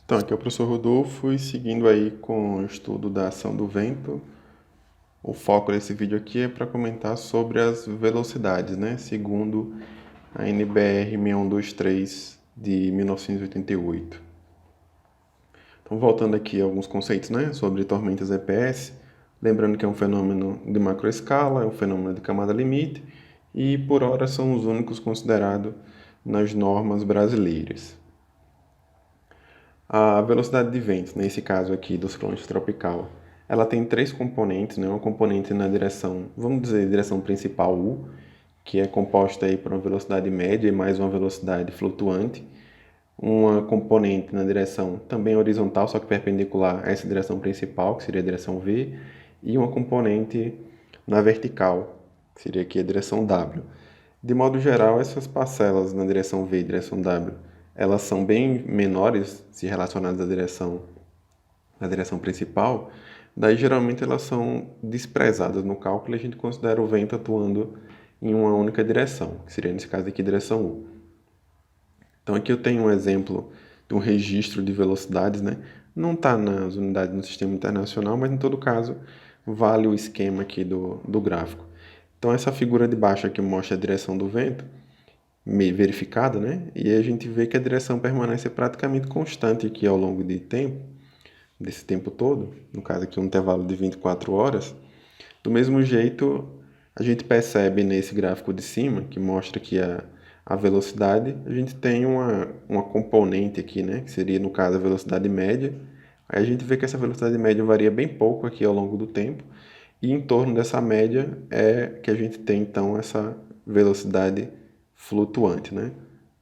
Então, aqui é o professor Rodolfo e seguindo aí com o estudo da ação do vento, o foco desse vídeo aqui é para comentar sobre as velocidades, né? Segundo a NBR 6123 de 1988. Então, voltando aqui a alguns conceitos, né, sobre tormentas EPS, lembrando que é um fenômeno de macroescala, é um fenômeno de camada limite e por hora são os únicos considerados nas normas brasileiras. A velocidade de vento, nesse caso aqui do ciclone tropical, ela tem três componentes, né? Uma componente na direção, vamos dizer, direção principal U, que é composta aí por uma velocidade média e mais uma velocidade flutuante. Uma componente na direção também horizontal, só que perpendicular a essa direção principal, que seria a direção V, e uma componente na vertical, que seria aqui a direção W. De modo geral, essas parcelas na direção V e direção W, elas são bem menores se relacionadas à direção principal, daí geralmente elas são desprezadas no cálculo e a gente considera o vento atuando em uma única direção, que seria nesse caso aqui direção U. Então aqui eu tenho um exemplo de um registro de velocidades, né? Não está nas unidades do sistema internacional, mas em todo caso vale o esquema aqui do gráfico. Então essa figura de baixo aqui mostra a direção do vento, verificada, né? E a gente vê que a direção permanece praticamente constante aqui ao longo de tempo, desse tempo todo, no caso aqui um intervalo de 24 horas. Do mesmo jeito, a gente percebe nesse gráfico de cima, que mostra aqui a velocidade, a gente tem uma componente aqui, né? Que seria, no caso, a velocidade média. Aí a gente vê que essa velocidade média varia bem pouco aqui ao longo do tempo, e em torno dessa média é que a gente tem, então, essa velocidade flutuante, né?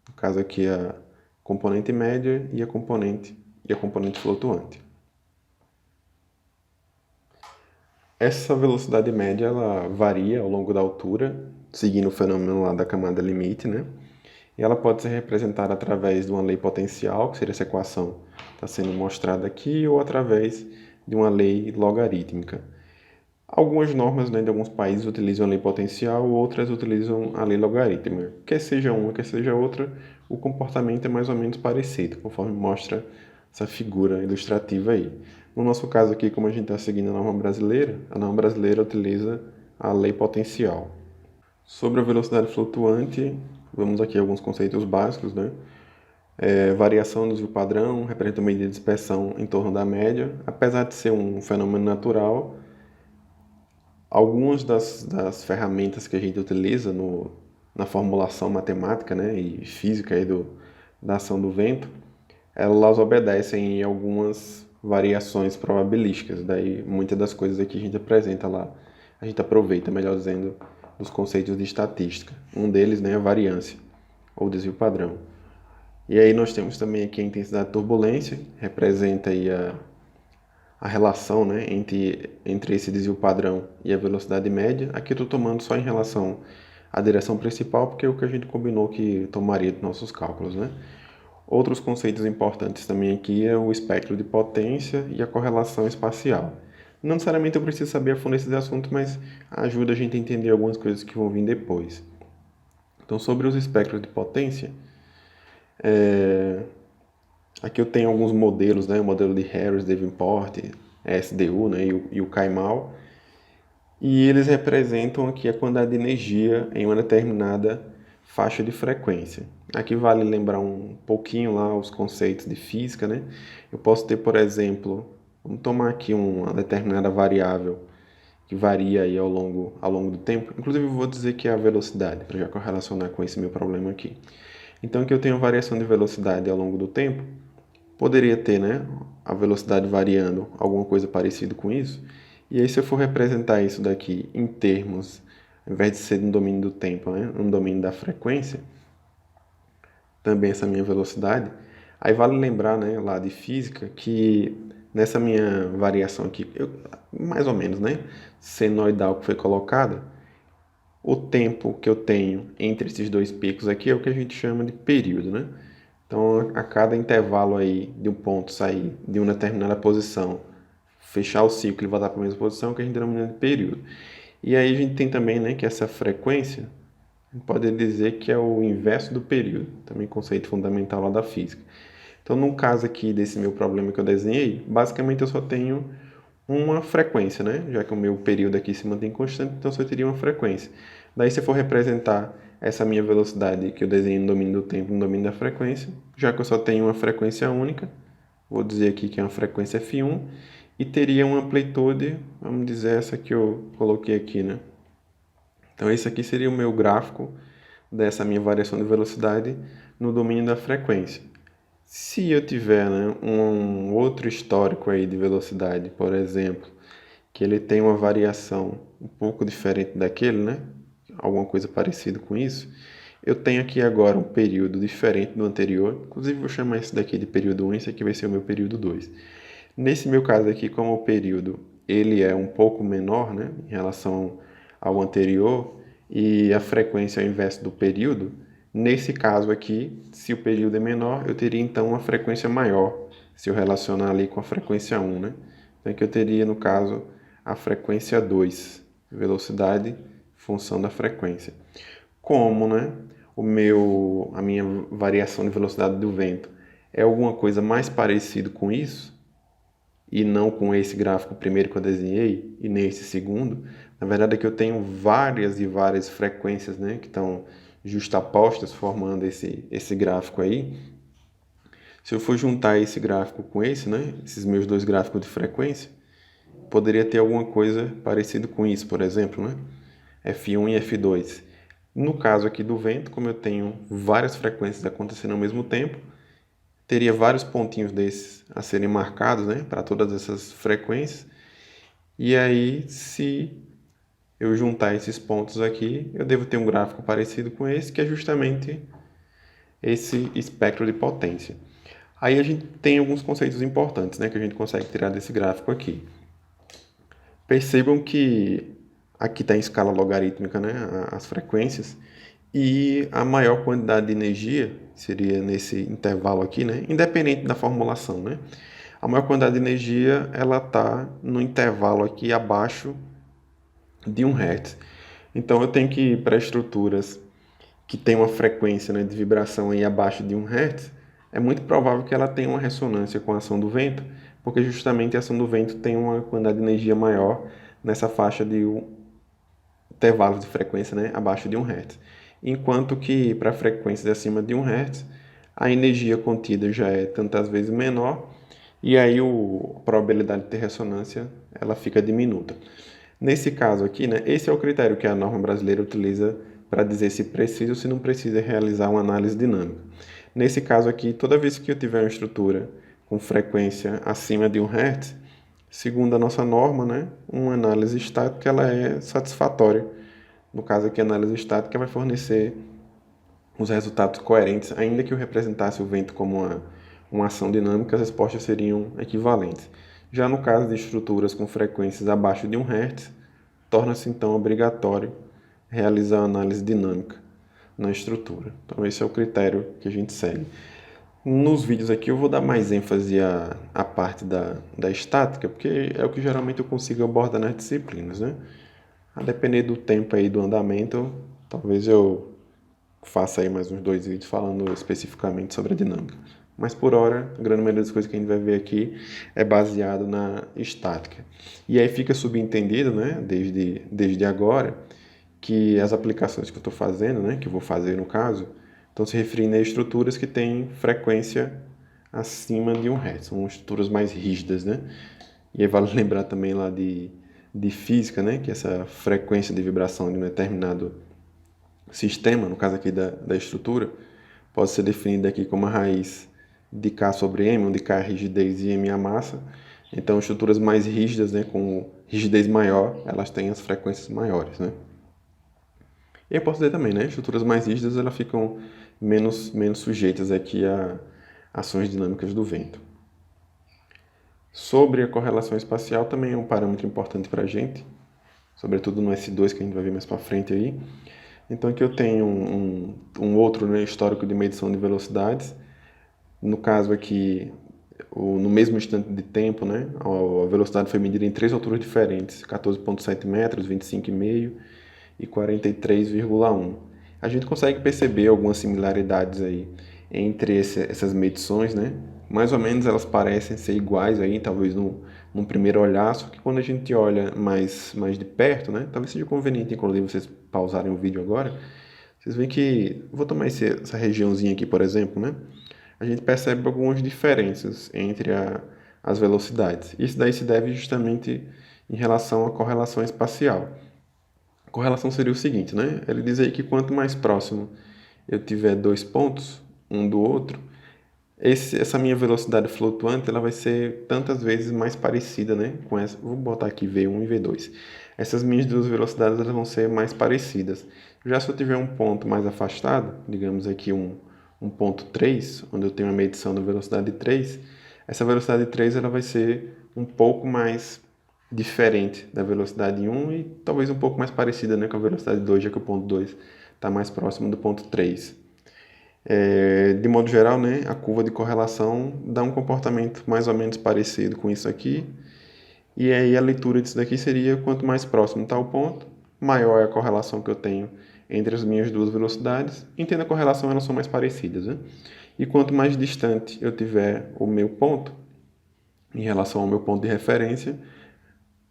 No caso aqui a componente média e a componente flutuante. Essa velocidade média ela varia ao longo da altura, seguindo o fenômeno lá da camada limite, né? E ela pode ser representada através de uma lei potencial, que seria essa equação que está sendo mostrada aqui, ou através de uma lei logarítmica. Algumas normas, né, de alguns países utilizam a lei potencial, outras utilizam a lei logarítmica. Quer seja uma, quer seja outra, o comportamento é mais ou menos parecido, conforme mostra essa figura ilustrativa aí. No nosso caso aqui, como a gente está seguindo a norma brasileira utiliza a lei potencial. Sobre a velocidade flutuante, vamos aqui a alguns conceitos básicos, né? Variação do desvio padrão representa uma medida de dispersão em torno da média. Apesar de ser um fenômeno natural, algumas das ferramentas que a gente utiliza na formulação matemática, né, e física aí da ação do vento, elas obedecem em algumas variações probabilísticas. Daí muitas das coisas aqui a gente apresenta lá, a gente aproveita, melhor dizendo, dos conceitos de estatística. Um deles, né, é a variância, ou desvio padrão. E aí nós temos também aqui a intensidade de turbulência, representa aí a relação, né, entre esse desvio padrão e a velocidade média. Aqui eu estou tomando só em relação à direção principal, porque é o que a gente combinou que tomaria dos nossos cálculos, né? Outros conceitos importantes também aqui é o espectro de potência e a correlação espacial. Não necessariamente eu preciso saber a fundo esses assuntos, mas ajuda a gente a entender algumas coisas que vão vir depois. Então, sobre os espectros de potência, aqui eu tenho alguns modelos, né? O modelo de Harris, Davenport, SDU, né? E o Kaimal. E eles representam aqui a quantidade de energia em uma determinada faixa de frequência. Aqui vale lembrar um pouquinho lá os conceitos de física, né? Eu posso ter, por exemplo, vamos tomar aqui uma determinada variável que varia aí ao longo do tempo. Inclusive, eu vou dizer que é a velocidade, para já correlacionar com esse meu problema aqui. Então, aqui eu tenho variação de velocidade ao longo do tempo. Poderia ter, né, a velocidade variando, alguma coisa parecida com isso. E aí, se eu for representar isso daqui em termos, ao invés de ser no domínio do tempo, né, no domínio da frequência, também essa minha velocidade, aí vale lembrar, né, lá de física, que nessa minha variação aqui, mais ou menos, né, senoidal que foi colocada, o tempo que eu tenho entre esses dois picos aqui é o que a gente chama de período, né? Então, a cada intervalo aí de um ponto sair de uma determinada posição, fechar o ciclo e voltar para a mesma posição, que a gente denomina de período. E aí a gente tem também, né, que essa frequência, a gente pode dizer que é o inverso do período, também conceito fundamental lá da física. Então, no caso aqui desse meu problema que eu desenhei, basicamente eu só tenho uma frequência, né? Já que o meu período aqui se mantém constante, então eu só teria uma frequência. Daí, se eu for representar essa minha velocidade que eu desenhei no domínio do tempo, no domínio da frequência, já que eu só tenho uma frequência única, vou dizer aqui que é uma frequência F1, e teria uma amplitude, vamos dizer essa que eu coloquei aqui, né? Então, esse aqui seria o meu gráfico dessa minha variação de velocidade no domínio da frequência. Se eu tiver, né, um outro histórico aí de velocidade, por exemplo, que ele tem uma variação um pouco diferente daquele, né? Alguma coisa parecida com isso. Eu tenho aqui agora um período diferente do anterior. Inclusive, vou chamar esse daqui de período 1, esse aqui vai ser o meu período 2. Nesse meu caso aqui, como o período ele é um pouco menor, né, em relação ao anterior, e a frequência é o inverso do período, nesse caso aqui, se o período é menor, eu teria então uma frequência maior, se eu relacionar ali com a frequência 1, né? Então aqui eu teria, no caso, a frequência 2, velocidade, função da frequência. Como, né, a minha variação de velocidade do vento é alguma coisa mais parecido com isso, e não com esse gráfico primeiro que eu desenhei e nesse segundo, na verdade é que eu tenho várias e várias frequências, né, que estão justapostas formando esse gráfico aí. Se eu for juntar esse gráfico com esse, né, esses meus dois gráficos de frequência, poderia ter alguma coisa parecida com isso, por exemplo, né? F1 e F2. No caso aqui do vento, como eu tenho várias frequências acontecendo ao mesmo tempo, teria vários pontinhos desses a serem marcados, né, para todas essas frequências. E aí, se eu juntar esses pontos aqui, eu devo ter um gráfico parecido com esse, que é justamente esse espectro de potência. Aí a gente tem alguns conceitos importantes, né, que a gente consegue tirar desse gráfico aqui. Percebam que aqui está em escala logarítmica, né, as frequências, e a maior quantidade de energia seria nesse intervalo aqui, né, independente da formulação, né. A maior quantidade de energia ela está no intervalo aqui abaixo de 1 Hz. Então eu tenho que ir para estruturas que têm uma frequência, né, de vibração aí abaixo de 1 Hz, é muito provável que ela tenha uma ressonância com a ação do vento, porque justamente a ação do vento tem uma quantidade de energia maior nessa faixa de intervalos de frequência, né, abaixo de 1 Hz. Enquanto que para frequências acima de 1 Hz, a energia contida já é tantas vezes menor, e aí a probabilidade de ter ressonância ela fica diminuta. Nesse caso aqui, né, esse é o critério que a norma brasileira utiliza para dizer se precisa ou se não precisa realizar uma análise dinâmica. Nesse caso aqui, toda vez que eu tiver uma estrutura com frequência acima de 1 Hz, segundo a nossa norma, né, uma análise estática ela é satisfatória. No caso aqui, a análise estática vai fornecer os resultados coerentes, ainda que eu representasse o vento como uma ação dinâmica, as respostas seriam equivalentes. Já no caso de estruturas com frequências abaixo de 1 Hz, torna-se então obrigatório realizar a análise dinâmica na estrutura. Então esse é o critério que a gente segue. Nos vídeos aqui eu vou dar mais ênfase à parte da estática, porque é o que geralmente eu consigo abordar nas disciplinas, né? A depender do tempo aí do andamento, talvez eu faça aí mais uns 2 vídeos falando especificamente sobre a dinâmica. Mas por hora, a grande maioria das coisas que a gente vai ver aqui é baseado na estática. E aí fica subentendido, né, desde agora, que as aplicações que eu estou fazendo, né, que eu vou fazer no caso, estão se referindo a estruturas que têm frequência acima de 1 Hz. São estruturas mais rígidas, né? E aí vale lembrar também lá de física, né, que essa frequência de vibração de um determinado sistema, no caso aqui da estrutura, pode ser definida aqui como a raiz de K sobre M, onde K é a rigidez e M é a massa. Então, estruturas mais rígidas, né, com rigidez maior, elas têm as frequências maiores, né? E eu posso dizer também, né, estruturas mais rígidas, elas ficam menos sujeitas aqui a ações dinâmicas do vento. Sobre a correlação espacial, também é um parâmetro importante para a gente, sobretudo no S2, que a gente vai ver mais para frente aí. Então aqui eu tenho um outro, né, histórico de medição de velocidades. No caso aqui, no mesmo instante de tempo, né, a velocidade foi medida em 3 alturas diferentes, 14,7 metros, 25,5 e 43,1. A gente consegue perceber algumas similaridades aí entre essas medições, né, mais ou menos elas parecem ser iguais aí, talvez num primeiro olhar, só que quando a gente olha mais de perto, né? Talvez seja conveniente, inclusive, vocês pausarem o vídeo agora. Vocês veem que, vou tomar essa regiãozinha aqui, por exemplo, né? A gente percebe algumas diferenças entre as velocidades. Isso daí se deve justamente em relação à correlação espacial. A correlação seria o seguinte, né? Ele diz aí que quanto mais próximo eu tiver dois pontos, um do outro, essa minha velocidade flutuante ela vai ser tantas vezes mais parecida, né, com essa. Vou botar aqui V1 e V2. Essas minhas duas velocidades elas vão ser mais parecidas. Já se eu tiver um ponto mais afastado, digamos aqui um ponto 3, onde eu tenho uma medição da velocidade 3, essa velocidade 3 ela vai ser um pouco mais diferente da velocidade 1 e talvez um pouco mais parecida, né, com a velocidade 2, já que o ponto 2 está mais próximo do ponto 3. De modo geral, né, a curva de correlação dá um comportamento mais ou menos parecido com isso aqui. E aí a leitura disso daqui seria quanto mais próximo está o ponto, maior é a correlação que eu tenho entre as minhas duas velocidades. Entenda a correlação, elas são mais parecidas, né? E quanto mais distante eu tiver o meu ponto em relação ao meu ponto de referência,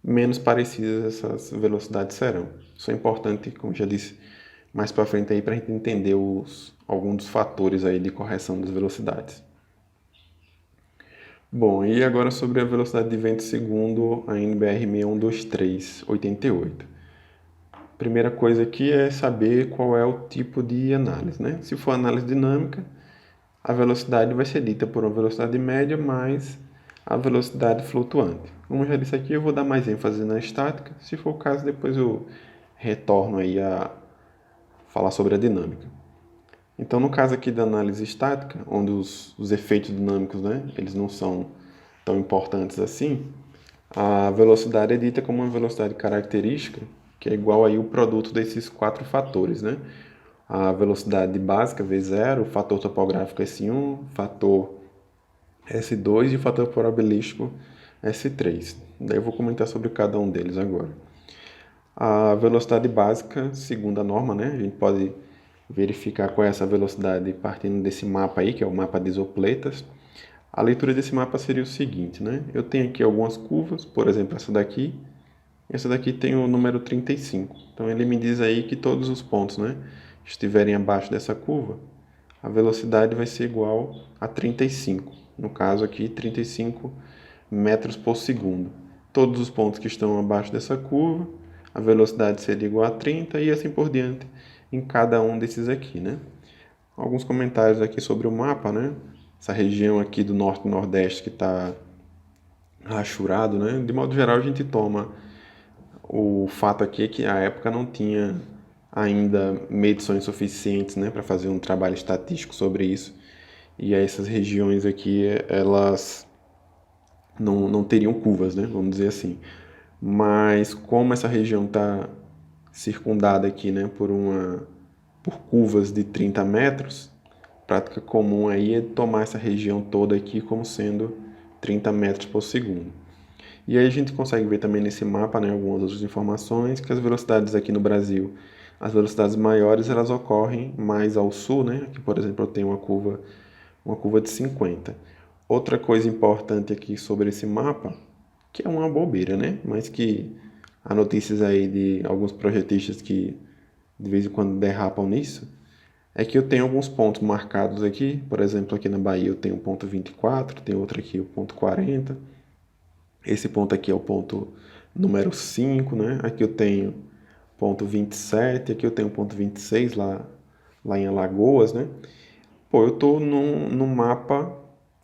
menos parecidas essas velocidades serão. Isso é importante, como já disse, mais para frente aí para a gente entender alguns dos fatores aí de correção das velocidades. Bom, e agora sobre a velocidade de vento segundo a NBR 612388. Primeira coisa aqui é saber qual é o tipo de análise, né? Se for análise dinâmica, a velocidade vai ser dita por uma velocidade média mais a velocidade flutuante. Como eu já disse aqui, eu vou dar mais ênfase na estática. Se for o caso, depois eu retorno aí a falar sobre a dinâmica. Então, no caso aqui da análise estática, onde os efeitos dinâmicos, né, eles não são tão importantes assim, a velocidade é dita como uma velocidade característica, que é igual aí o produto desses quatro fatores, né? A velocidade básica V0, o fator topográfico S1, fator S2 e o fator probabilístico S3. Daí eu vou comentar sobre cada um deles agora. A velocidade básica, segundo a norma, né? A gente pode verificar qual é essa velocidade partindo desse mapa aí, que é o mapa de isopletas. A leitura desse mapa seria o seguinte, né? Eu tenho aqui algumas curvas, por exemplo, essa daqui. Essa daqui tem o número 35. Então ele me diz aí que todos os pontos, né, estiverem abaixo dessa curva, a velocidade vai ser igual a 35. No caso aqui, 35 metros por segundo. Todos os pontos que estão abaixo dessa curva, a velocidade seria igual a 30 e assim por diante em cada um desses aqui, né? Alguns comentários aqui sobre o mapa, né? Essa região aqui do norte e nordeste que está rachurado, né? De modo geral, a gente toma o fato aqui é que a época não tinha ainda medições suficientes, né, para fazer um trabalho estatístico sobre isso. E essas regiões aqui, elas não teriam curvas, né, vamos dizer assim. Mas como essa região está circundada aqui, né, por curvas de 30 metros, prática comum aí é tomar essa região toda aqui como sendo 30 metros por segundo. E aí a gente consegue ver também nesse mapa, né, algumas outras informações, que as velocidades aqui no Brasil, as velocidades maiores, elas ocorrem mais ao sul, né? Aqui, por exemplo, eu tenho uma curva de 50. Outra coisa importante aqui sobre esse mapa, que é uma bobeira, né? Mas que há notícias aí de alguns projetistas que de vez em quando derrapam nisso, é que eu tenho alguns pontos marcados aqui, por exemplo, aqui na Bahia eu tenho o ponto 24, tem outro aqui o ponto 40. Esse ponto aqui é o ponto número 5, né? Aqui eu tenho ponto 27, aqui eu tenho ponto 26 lá em Alagoas, né? Pô, eu estou num mapa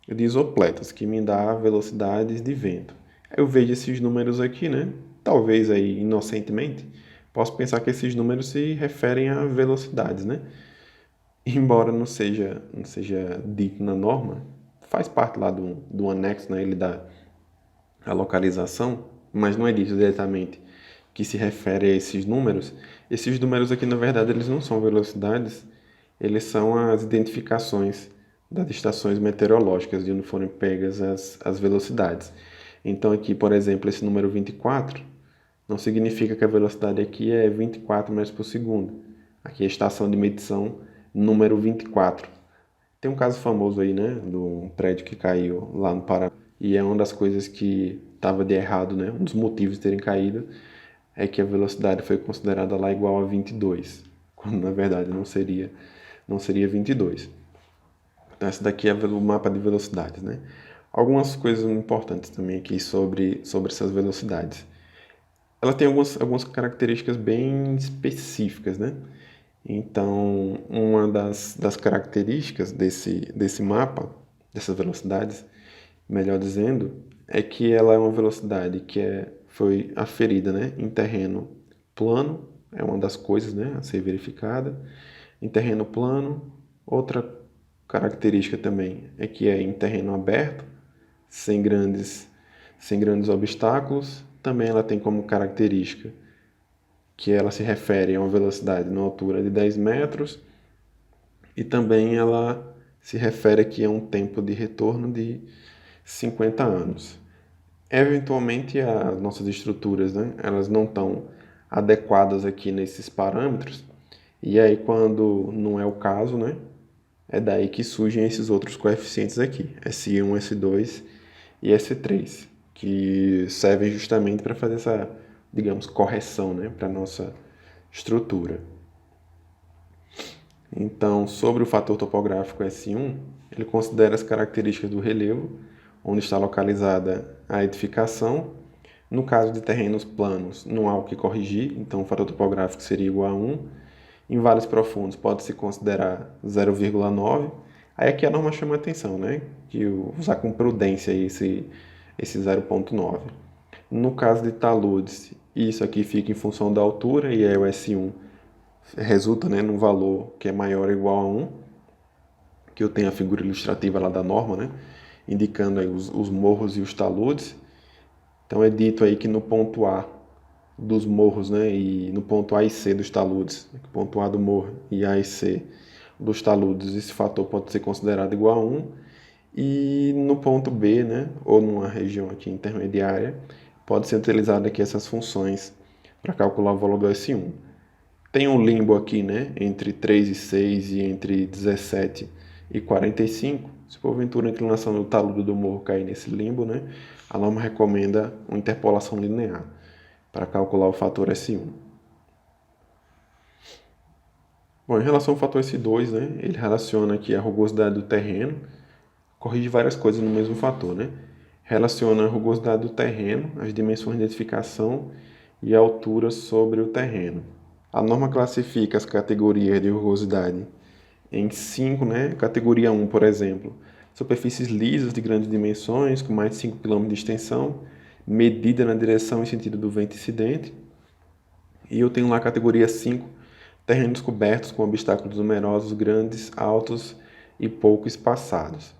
de isopletas que me dá velocidades de vento. Eu vejo esses números aqui, né? Talvez aí inocentemente, posso pensar que esses números se referem a velocidades, né? Embora não seja dito na norma, faz parte lá do anexo, né? Ele dá a localização, mas não é dito diretamente que se refere a esses números. Esses números aqui, na verdade, eles não são velocidades, eles são as identificações das estações meteorológicas de onde foram pegas as velocidades. Então aqui, por exemplo, esse número 24 não significa que a velocidade aqui é 24 metros por segundo. Aqui é a estação de medição número 24. Tem um caso famoso aí, né, do prédio que caiu lá no Paraná. E é uma das coisas que estava de errado, né? Um dos motivos de terem caído é que a velocidade foi considerada lá igual a 22, quando na verdade não seria 22. Então essa daqui é o mapa de velocidades, né? Algumas coisas importantes também aqui sobre essas velocidades. Ela tem algumas características bem específicas, né? Então, uma das características desse mapa, dessas velocidades, melhor dizendo, é que ela é uma velocidade que foi aferida, né, em terreno plano, é uma das coisas, né, a ser verificada. Em terreno plano, outra característica também é que é em terreno aberto, sem grandes obstáculos. Também ela tem como característica que ela se refere a uma velocidade na altura de 10 metros e também ela se refere aqui a um tempo de retorno de 50 anos. Eventualmente, as nossas estruturas, né, elas não estão adequadas aqui nesses parâmetros, e aí quando não é o caso, né, é daí que surgem esses outros coeficientes aqui, S1, S2 e S3, que servem justamente para fazer essa, digamos, correção, né, para a nossa estrutura. Então, sobre o fator topográfico S1, ele considera as características do relevo, onde está localizada a edificação. No caso de terrenos planos, não há o que corrigir, então o fator topográfico seria igual a 1. Em vales profundos, pode-se considerar 0,9. Aí aqui a norma chama a atenção, né? Que usar com prudência esse 0,9. No caso de taludes, isso aqui fica em função da altura, e aí o S1 resulta, né, num valor que é maior ou igual a 1, que eu tenho a figura ilustrativa lá da norma, né, indicando aí os morros e os taludes. Então é dito aí que no ponto A dos morros, né, e no ponto A e C dos taludes, ponto A do morro e A e C dos taludes, esse fator pode ser considerado igual a 1, e no ponto B, né, ou numa região aqui intermediária, pode ser utilizado aqui essas funções para calcular o valor do S1. Tem um limbo aqui, né, entre 3 e 6 e entre 17 e 45. Se porventura a inclinação do talude do morro cair nesse limbo, né, a norma recomenda uma interpolação linear para calcular o fator S1. Bom, em relação ao fator S2, né, ele relaciona aqui a rugosidade do terreno, corrige várias coisas no mesmo fator, né? Relaciona a rugosidade do terreno, as dimensões de edificação e a altura sobre o terreno. A norma classifica as categorias de rugosidade em 5, né? Categoria 1, por exemplo, superfícies lisas de grandes dimensões, com mais de 5 km de extensão, medida na direção e sentido do vento incidente. E eu tenho lá a categoria 5, terrenos cobertos com obstáculos numerosos, grandes, altos e pouco espaçados.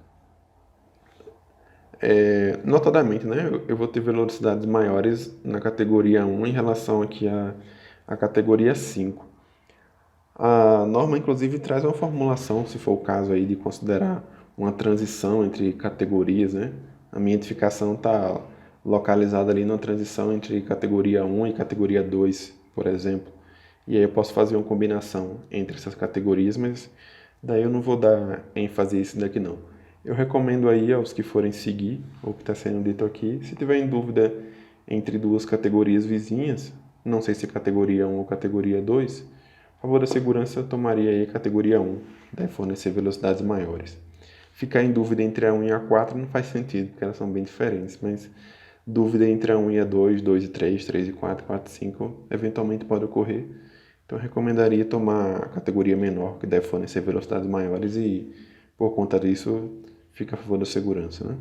Notadamente, né, eu vou ter velocidades maiores na categoria 1 em relação aqui à categoria 5. A norma, inclusive, traz uma formulação, se for o caso aí de considerar uma transição entre categorias, né? A minha edificação está localizada ali na transição entre categoria 1 e categoria 2, por exemplo. E aí eu posso fazer uma combinação entre essas categorias, mas daí eu não vou dar ênfase a isso daqui não. Eu recomendo aí aos que forem seguir o que está sendo dito aqui. Se tiver em dúvida entre duas categorias vizinhas, não sei se categoria 1 ou categoria 2, a favor da segurança, eu tomaria aí a categoria 1, deve fornecer velocidades maiores. Ficar em dúvida entre a 1 e a 4 não faz sentido, porque elas são bem diferentes, mas dúvida entre a 1 e a 2, 2 e 3, 3 e 4, 4 e 5, eventualmente pode ocorrer. Então eu recomendaria tomar a categoria menor, que deve fornecer velocidades maiores e, por conta disso, fica a favor da segurança, né?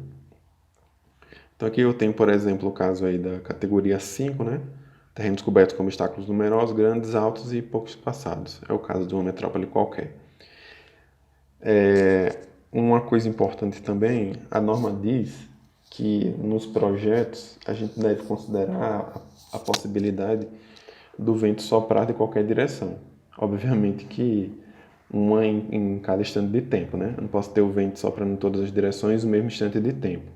Então aqui eu tenho, por exemplo, o caso aí da categoria 5, né? Terrenos cobertos com obstáculos numerosos, grandes, altos e pouco espaçados. É o caso de uma metrópole qualquer. Uma coisa importante também, a norma diz que nos projetos a gente deve considerar a possibilidade do vento soprar de qualquer direção. Obviamente que uma em cada instante de tempo, né? Eu não posso ter o vento soprando em todas as direções no mesmo instante de tempo.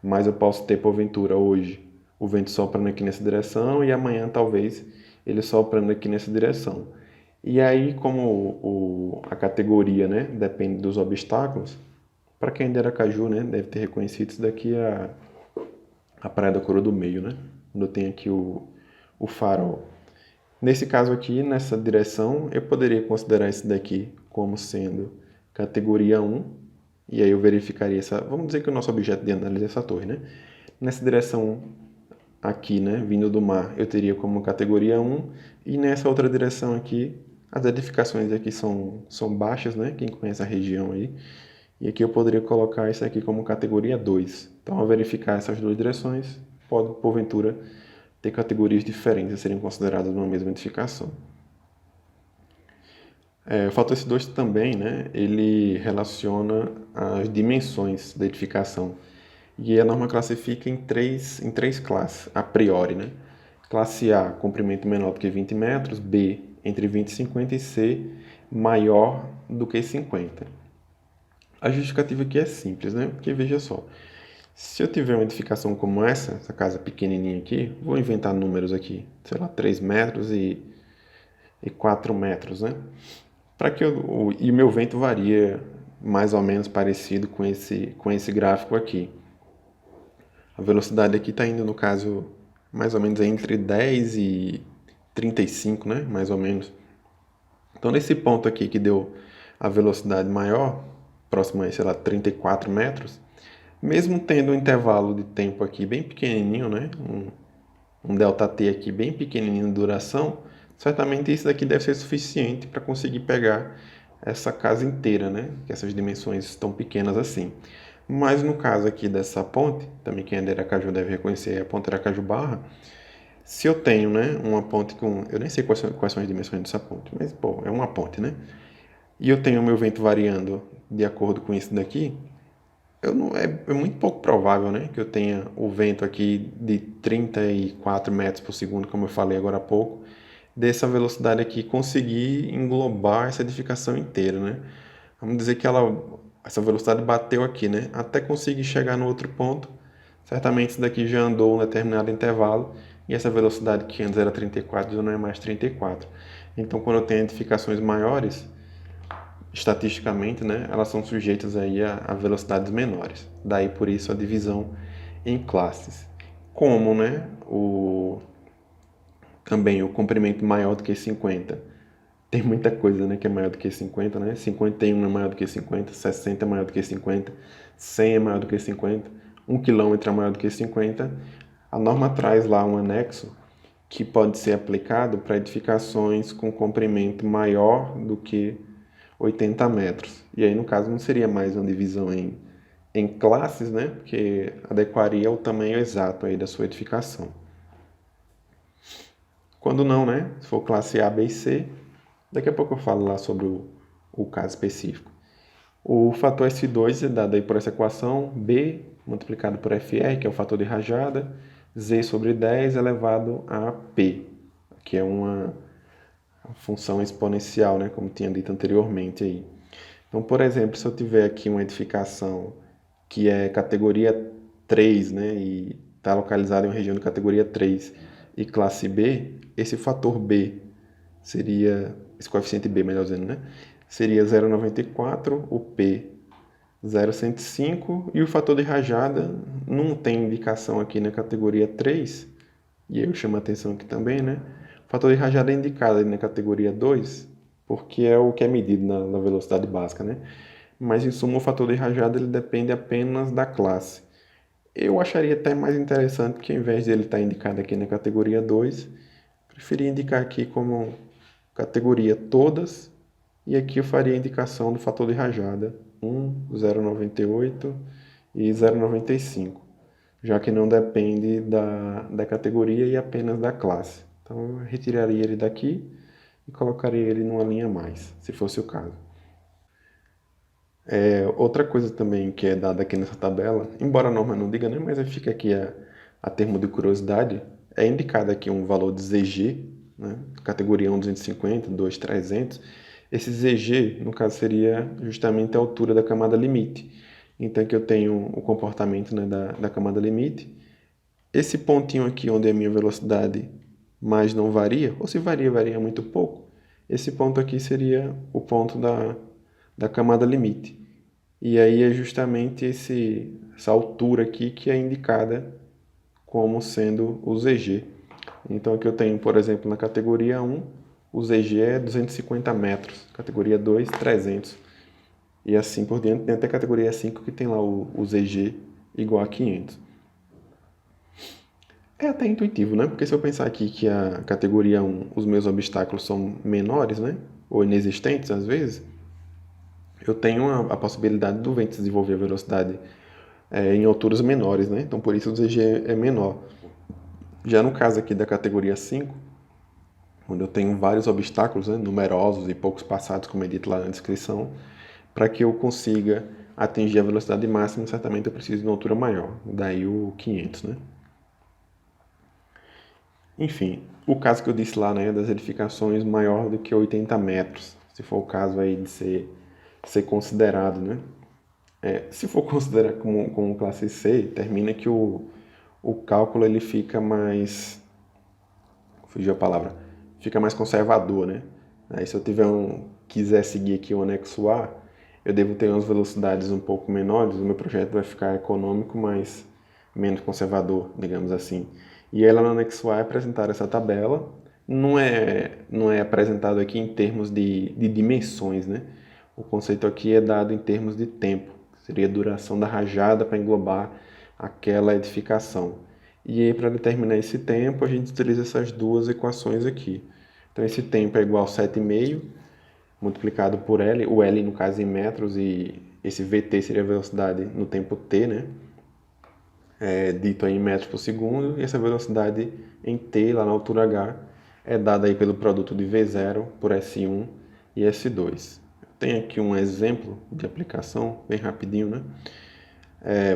Mas eu posso ter, porventura, hoje, o vento soprando aqui nessa direção e amanhã, talvez, ele soprando aqui nessa direção. E aí, como a categoria, né, depende dos obstáculos, para quem é de Aracaju, né, deve ter reconhecido isso daqui a Praia da Coroa do Meio, né? Quando tem aqui o farol. Nesse caso aqui, nessa direção, eu poderia considerar esse daqui como sendo categoria 1, e aí eu verificaria essa... Vamos dizer que o nosso objeto de análise é essa torre, né? Nessa direção aqui, né, vindo do mar, eu teria como categoria 1, e nessa outra direção aqui, as edificações aqui são baixas, né? Quem conhece a região aí. E aqui eu poderia colocar isso aqui como categoria 2. Então, ao verificar essas duas direções, pode, porventura, ter categorias diferentes a serem consideradas numa mesma edificação. O fator S2 também, né, ele relaciona as dimensões da edificação. E a norma classifica em três classes, a priori, né? Classe A, comprimento menor do que 20 metros, B, entre 20 e 50, e C, maior do que 50. A justificativa aqui é simples, né? Porque veja só, se eu tiver uma edificação como essa casa pequenininha aqui, vou inventar números aqui, sei lá, 3 metros e 4 metros, né? E o meu vento varia mais ou menos parecido com esse gráfico aqui. A velocidade aqui está indo, no caso, mais ou menos entre 10 e 35, né? Mais ou menos. Então, nesse ponto aqui que deu a velocidade maior, próximo a, sei lá, 34 metros, mesmo tendo um intervalo de tempo aqui bem pequenininho, né? Um ΔT aqui bem pequenininho de duração, certamente isso daqui deve ser suficiente para conseguir pegar essa casa inteira, né? Que essas dimensões estão pequenas assim. Mas no caso aqui dessa ponte, também quem é de Aracaju deve reconhecer a ponte Aracaju Barra, se eu tenho, né, uma ponte com... Eu nem sei quais são as dimensões dessa ponte, mas, pô, é uma ponte, né? E eu tenho o meu vento variando de acordo com isso daqui, é muito pouco provável, né, que eu tenha o vento aqui de 34 metros por segundo, como eu falei agora há pouco, dessa velocidade aqui conseguir englobar essa edificação inteira, né? Vamos dizer que essa velocidade bateu aqui, né? Até conseguir chegar no outro ponto, certamente isso daqui já andou um determinado intervalo e essa velocidade que antes era 34 já não é mais 34. Então, quando eu tenho edificações maiores, estatisticamente, né, elas são sujeitas aí a velocidades menores. Daí por isso a divisão em classes. Como, né, também o comprimento maior do que 50. Tem muita coisa, né, que é maior do que 50, né? 51 é maior do que 50, 60 é maior do que 50, 100 é maior do que 50, 1 quilômetro é maior do que 50. A norma traz lá um anexo que pode ser aplicado para edificações com comprimento maior do que 80 metros. E aí, no caso, não seria mais uma divisão em classes, né? Porque adequaria ao tamanho exato aí da sua edificação. Quando não, né? Se for classe A, B e C, daqui a pouco eu falo lá sobre o caso específico. O fator S2 é dado aí por essa equação, B multiplicado por FR, que é o fator de rajada, Z sobre 10 elevado a P, que é uma função exponencial, né, como tinha dito anteriormente aí. Então, por exemplo, se eu tiver aqui uma edificação que é categoria 3, né, e está localizada em uma região de categoria 3 e classe B, esse fator B seria, esse coeficiente B, melhor dizendo, né, seria 0,94, o P 0,105 e o fator de rajada não tem indicação aqui na categoria 3, e aí eu chamo a atenção aqui também, né? O fator de rajada é indicado na categoria 2, porque é o que é medido na velocidade básica, né? Mas em suma o fator de rajada ele depende apenas da classe. Eu acharia até mais interessante que ao invés de ele estar indicado aqui na categoria 2, preferia indicar aqui como categoria todas, e aqui eu faria a indicação do fator de rajada 1, 0,98 e 0,95, já que não depende da categoria e apenas da classe. Então eu retiraria ele daqui e colocaria ele numa linha a mais, se fosse o caso. Outra coisa também que é dada aqui nessa tabela, embora a norma não diga, né, mas fica aqui a termo de curiosidade, é indicado aqui um valor de ZG, né, categoria 1, 250, 2, 300. Esse ZG, no caso, seria justamente a altura da camada limite. Então, aqui eu tenho o comportamento, né, da camada limite. Esse pontinho aqui, onde é a minha velocidade mais não varia, ou se varia, varia muito pouco, esse ponto aqui seria o ponto da camada limite. E aí é justamente essa altura aqui que é indicada como sendo o ZG. Então aqui eu tenho, por exemplo, na categoria 1, o ZG é 250 metros, categoria 2, 300. E assim por diante, tem até a categoria 5 que tem lá o ZG igual a 500. É até intuitivo, né? Porque se eu pensar aqui que a categoria 1, os meus obstáculos são menores, né? Ou inexistentes às vezes, eu tenho a possibilidade do vento desenvolver a velocidade em alturas menores, né? Então por isso o ZG é menor. Já no caso aqui da categoria 5, onde eu tenho vários obstáculos, né, numerosos e poucos passados, como é dito lá na descrição, para que eu consiga atingir a velocidade máxima, certamente eu preciso de uma altura maior, daí o 500, né? Enfim, o caso que eu disse lá, né, das edificações maior do que 80 metros, se for o caso aí de ser considerado, né? Se for considerar como classe C, termina que o cálculo ele fica mais, fugiu a palavra, fica mais conservador, né? Aí se eu quiser seguir aqui o anexo A, eu devo ter umas velocidades um pouco menores, o meu projeto vai ficar econômico, mas menos conservador, digamos assim. E ela no anexo A é apresentar essa tabela, não é apresentado aqui em termos de dimensões, né? O conceito aqui é dado em termos de tempo, seria a duração da rajada para englobar aquela edificação. E aí, para determinar esse tempo, a gente utiliza essas duas equações aqui. Então, esse tempo é igual a 7,5 multiplicado por L, o L no caso em metros, e esse VT seria a velocidade no tempo T, né? Dito aí em metros por segundo, e essa velocidade em T, lá na altura H, é dada aí pelo produto de V0 por S1 e S2. Tem aqui um exemplo de aplicação, bem rapidinho, né?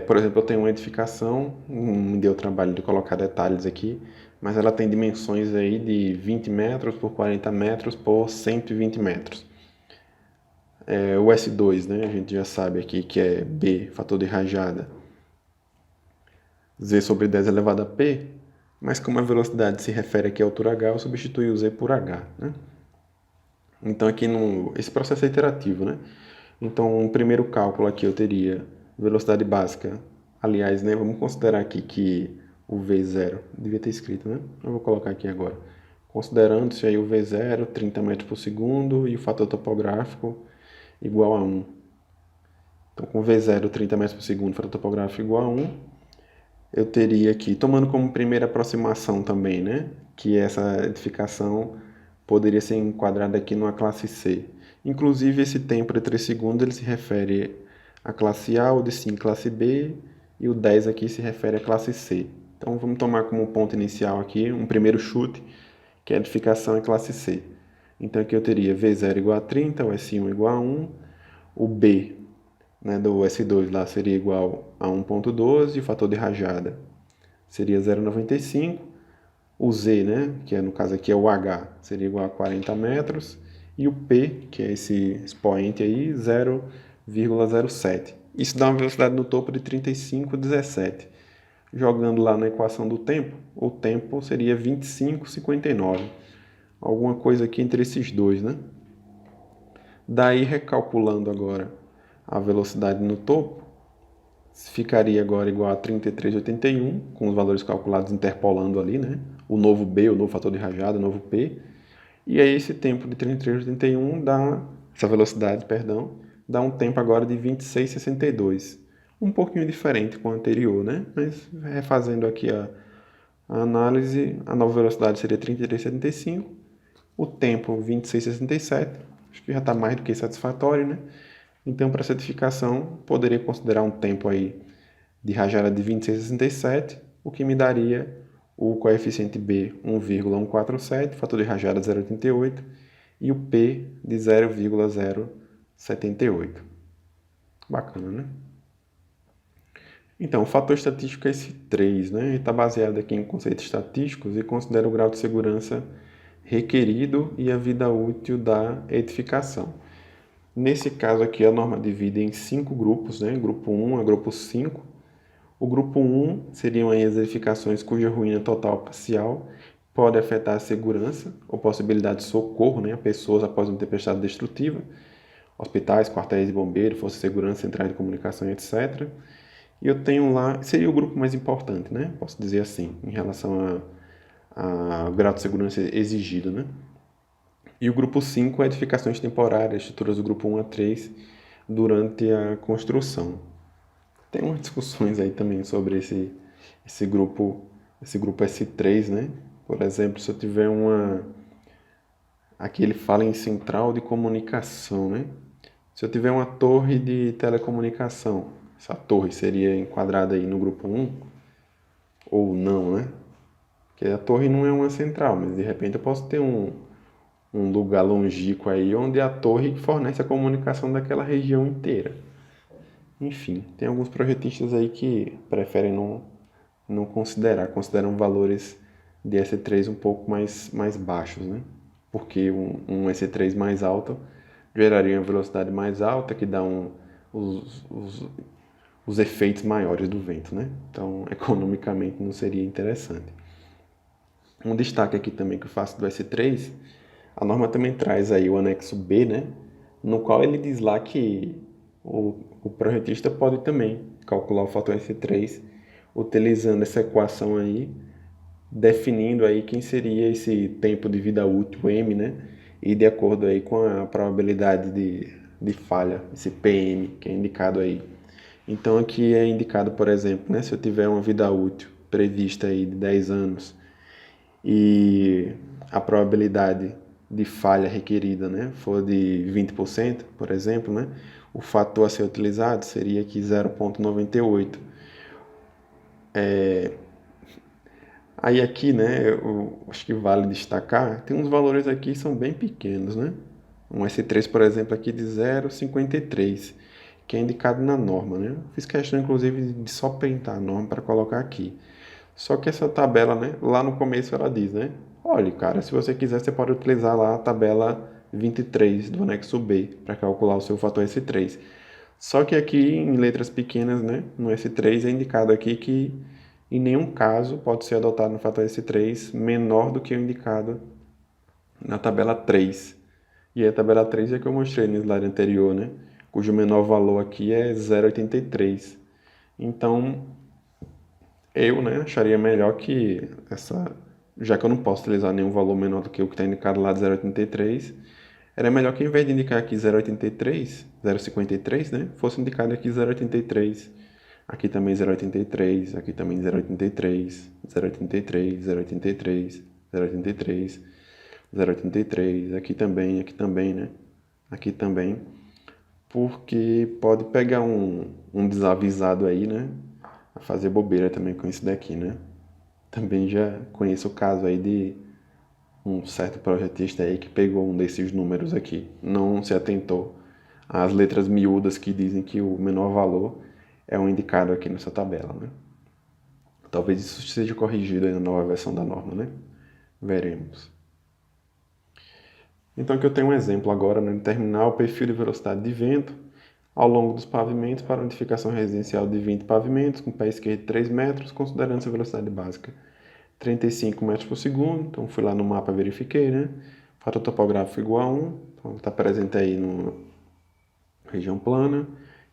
Por exemplo, eu tenho uma edificação, não me deu o trabalho de colocar detalhes aqui, mas ela tem dimensões aí de 20 metros por 40 metros por 120 metros. O S2, né, a gente já sabe aqui que é B, fator de rajada, Z sobre 10 elevado a P, mas como a velocidade se refere aqui à altura H, eu substitui o Z por H, né? Então aqui esse processo é iterativo, né? Então o primeiro cálculo aqui eu teria velocidade básica. Aliás, né, vamos considerar aqui que o V0, devia ter escrito, né? Eu vou colocar aqui agora. Considerando-se aí o V0, 30 metros por segundo, e o fator topográfico igual a 1. Então com V0, 30 metros por segundo, fator topográfico igual a 1, eu teria aqui, tomando como primeira aproximação também, né? Que essa edificação poderia ser enquadrada aqui numa classe C. Inclusive, esse tempo de 3 segundos ele se refere à classe A, o de 5 classe B, e o 10 aqui se refere à classe C. Então, vamos tomar como ponto inicial aqui um primeiro chute, que a edificação é classe C. Então, aqui eu teria V0 igual a 30, o S1 igual a 1, o B, né, do S2 lá seria igual a 1,12, o fator de rajada seria 0,95, o Z, né, que no caso aqui é o H, seria igual a 40 metros, e o P, que é esse expoente aí, 0,07. Isso dá uma velocidade no topo de 35,17. Jogando lá na equação do tempo, o tempo seria 25,59. Alguma coisa aqui entre esses dois, né? Daí, recalculando agora a velocidade no topo, ficaria agora igual a 33,81, com os valores calculados interpolando ali, né? O novo B, o novo fator de rajada, o novo P. E aí esse tempo de 33,81 essa velocidade, perdão, dá um tempo agora de 26,62. Um pouquinho diferente com o anterior, né? Mas refazendo aqui a análise, a nova velocidade seria 33,75, o tempo 26,67, acho que já está mais do que satisfatório, né? Então, para certificação, poderia considerar um tempo aí de rajada de 26,67, o que me daria o coeficiente B 1,147, fator de rajada 0,88 e o P de 0,078. Bacana, né? Então, o fator estatístico é esse 3, né? Ele está baseado aqui em conceitos estatísticos e considera o grau de segurança requerido e a vida útil da edificação. Nesse caso aqui, a norma divide em 5 grupos, né? Grupo 1 a grupo 5. O grupo 1 seriam aí as edificações cuja ruína total parcial pode afetar a segurança ou possibilidade de socorro, né, a pessoas após uma tempestade destrutiva, hospitais, quartéis de bombeiro, forças de segurança, centrais de comunicação, etc. E eu tenho lá, seria o grupo mais importante, né, posso dizer assim, em relação ao grau de segurança exigido, né. E o grupo 5 é edificações temporárias, estruturas do grupo 1 a 3 durante a construção. Tem umas discussões aí também sobre esse grupo S3, né? Por exemplo, se eu tiver uma... Aqui ele fala em central de comunicação, né? Se eu tiver uma torre de telecomunicação, essa torre seria enquadrada aí no grupo 1 ou não, né? Porque a torre não é uma central, mas de repente eu posso ter um lugar longínquo aí onde a torre fornece a comunicação daquela região inteira. Enfim, tem alguns projetistas aí que preferem não considerar, consideram valores de S3 um pouco mais baixos, né? Porque um S3 mais alto geraria uma velocidade mais alta que dá os efeitos maiores do vento, né? Então, economicamente não seria interessante. Um destaque aqui também que eu faço do S3, a norma também traz aí o anexo B, né? No qual ele diz lá que o projetista pode também calcular o fator S3 utilizando essa equação aí, definindo aí quem seria esse tempo de vida útil, M, né? E de acordo aí com a probabilidade de falha, esse PM, que é indicado aí. Então aqui é indicado, por exemplo, né, se eu tiver uma vida útil prevista aí de 10 anos e a probabilidade de falha requerida, né, for de 20%, por exemplo, né, o fator a ser utilizado seria aqui 0,98. Aí aqui, né, eu acho que vale destacar, tem uns valores aqui que são bem pequenos, né? Um S3, por exemplo, aqui de 0,53, que é indicado na norma, né? Fiz questão, inclusive, de só printar a norma para colocar aqui. Só que essa tabela, né, lá no começo ela diz, né? Olha, cara, se você quiser, você pode utilizar lá a tabela 23 do anexo B para calcular o seu fator S3. Só que aqui, em letras pequenas, né, no S3 é indicado aqui que em nenhum caso pode ser adotado no fator S3 menor do que o indicado na tabela 3. E a tabela 3 é que eu mostrei no slide anterior, né? Cujo menor valor aqui é 0,83. Então, eu, né, acharia melhor que já que eu não posso utilizar nenhum valor menor do que o que está indicado lá de 0,83, era melhor que, em vez de indicar aqui 0,83, 0,53, né, fosse indicado aqui 0,83. Aqui também 0,83, aqui também 0,83, 0,83, 0,83, 0,83, 0,83, aqui também, né? Aqui também, porque pode pegar um desavisado aí, né? A fazer bobeira também com isso daqui, né? Também já conheço o caso aí de um certo projetista aí que pegou um desses números aqui, não se atentou às letras miúdas que dizem que o menor valor é o indicado aqui nessa tabela, né? Talvez isso seja corrigido aí na nova versão da norma, né? Veremos. Então aqui eu tenho um exemplo agora, né? Determinar o perfil de velocidade de vento ao longo dos pavimentos para uma edificação residencial de 20 pavimentos, com pé esquerdo 3 metros, considerando essa velocidade básica 35 metros por segundo. Então fui lá no mapa e verifiquei, né? Fator topográfico igual a 1, então está presente aí numa região plana.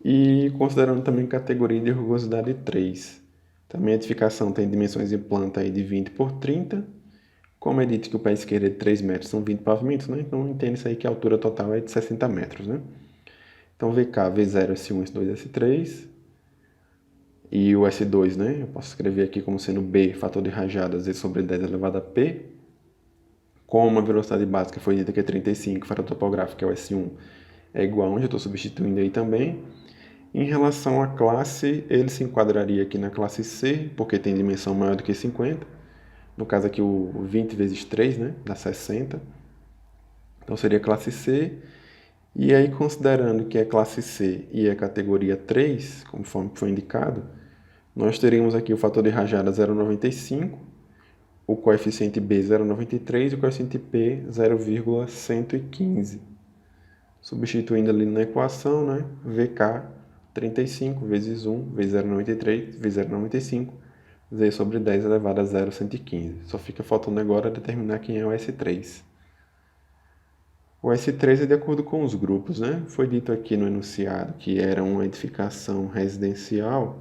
E considerando também categoria de rugosidade 3. Também a edificação tem dimensões de planta aí de 20 por 30. Como é dito que o pé esquerdo é de 3 metros, são 20 pavimentos, né? Então entende-se aí que a altura total é de 60 metros, né? Então VK, V0, S1, S2, S3. E o S2, né? Eu posso escrever aqui como sendo B, fator de rajada, Z sobre 10 elevado a P. Como a velocidade básica foi dita que é 35, fator topográfico, que é o S1, é igual a 1, já estou substituindo aí também. Em relação à classe, ele se enquadraria aqui na classe C, porque tem dimensão maior do que 50. No caso aqui o 20 vezes 3, né, dá 60. Então seria classe C. E aí, considerando que é classe C e é categoria 3, conforme foi indicado, nós teríamos aqui o fator de rajada 0,95, o coeficiente B 0,93 e o coeficiente P 0,115. Substituindo ali na equação, né, VK 35 vezes 1 vezes 0,93 vezes 0,95 Z sobre 10 elevado a 0,115. Só fica faltando agora determinar quem é o S3. O S3 é de acordo com os grupos, né? Foi dito aqui no enunciado que era uma edificação residencial,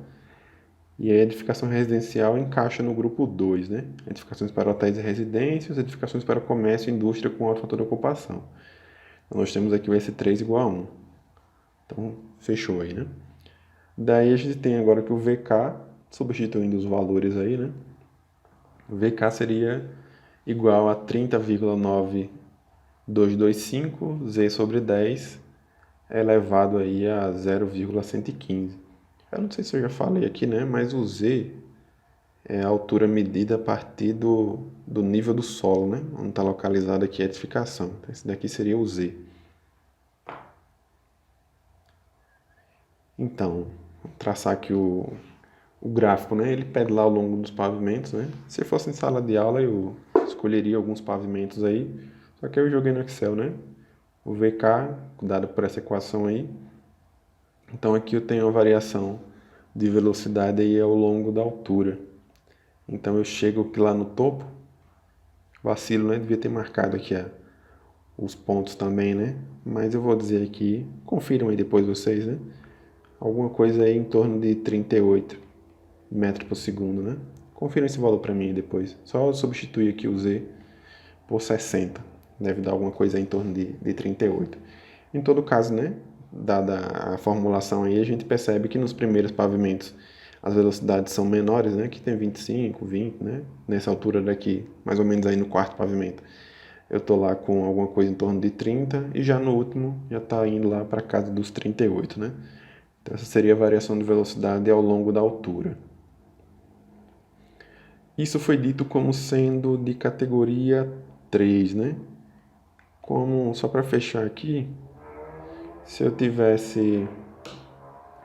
e a edificação residencial encaixa no grupo 2, né? Edificações para hotéis e residências, edificações para comércio e indústria com alto fator de ocupação. Então, nós temos aqui o S3 igual a 1. Então, fechou aí, né? Daí a gente tem agora que o VK, substituindo os valores aí, né? O VK seria igual a 30,9225 Z sobre 10 elevado aí a 0,115. Eu não sei se eu já falei aqui, né? Mas o Z é a altura medida a partir do nível do solo, né? Onde está localizada aqui a edificação. Então, esse daqui seria o Z. Então, vou traçar aqui o gráfico, né? Ele pede lá ao longo dos pavimentos, né? Se fosse em sala de aula, eu escolheria alguns pavimentos aí. Só que eu joguei no Excel, né? O VK, dado por essa equação aí. Então, aqui eu tenho a variação de velocidade aí ao longo da altura. Então, eu chego aqui lá no topo. Vacilo, né? Devia ter marcado aqui os pontos também, né? Mas eu vou dizer aqui, confiram aí depois vocês, né? Alguma coisa aí em torno de 38 metros por segundo, né? Confiram esse valor para mim depois. Só substituir aqui o Z por 60. Deve dar alguma coisa aí em torno de 38. Em todo caso, né? Dada a formulação aí, a gente percebe que nos primeiros pavimentos as velocidades são menores, né? Que tem 25, 20, né? Nessa altura daqui, mais ou menos aí no quarto pavimento. Eu tô lá com alguma coisa em torno de 30 e já no último já está indo lá para casa dos 38, né? Então essa seria a variação de velocidade ao longo da altura. Isso foi dito como sendo de categoria 3, né? Como, só para fechar aqui, se eu tivesse,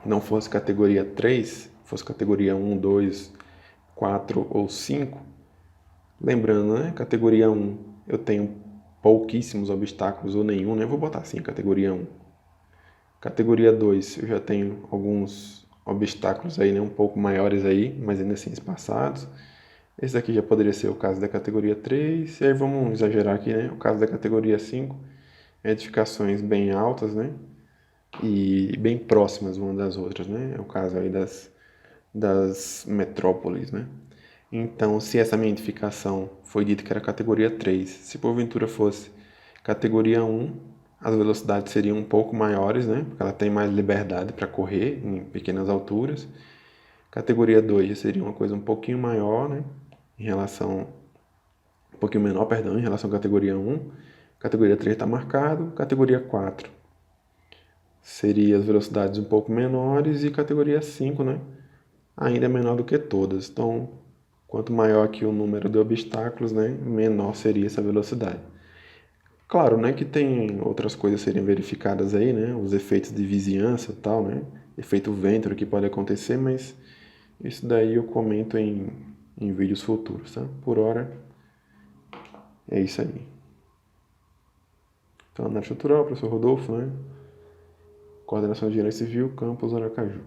não fosse categoria 3, fosse categoria 1, 2, 4 ou 5, lembrando, né? Categoria 1 eu tenho pouquíssimos obstáculos ou nenhum, né? Vou botar assim, categoria 1. Categoria 2 eu já tenho alguns obstáculos aí, né? Um pouco maiores aí, mas ainda assim espaçados. Esse aqui já poderia ser o caso da categoria 3, e aí vamos exagerar aqui, né? O caso da categoria 5, edificações bem altas, né? E bem próximas uma das outras, né? É o caso aí das metrópoles, né? Então, se essa minha edificação foi dita que era categoria 3, se porventura fosse categoria 1, as velocidades seriam um pouco maiores, né? Porque ela tem mais liberdade para correr em pequenas alturas. Categoria 2 já seria uma coisa um pouquinho maior, né? Em relação, um pouquinho menor, perdão, em relação à categoria 1. Categoria 3 está marcado. Categoria 4 seria as velocidades um pouco menores e categoria 5, né? Ainda é menor do que todas. Então, quanto maior aqui o número de obstáculos, né? Menor seria essa velocidade. Claro, né, que tem outras coisas a serem verificadas aí, né? Os efeitos de vizinhança e tal, né? Efeito Venturi que pode acontecer, mas isso daí eu comento em vídeos futuros, tá? Por hora, é isso aí. Então, análise estrutural, professor Rodolfo, né? Coordenação de Engenharia Civil, Campus Aracaju.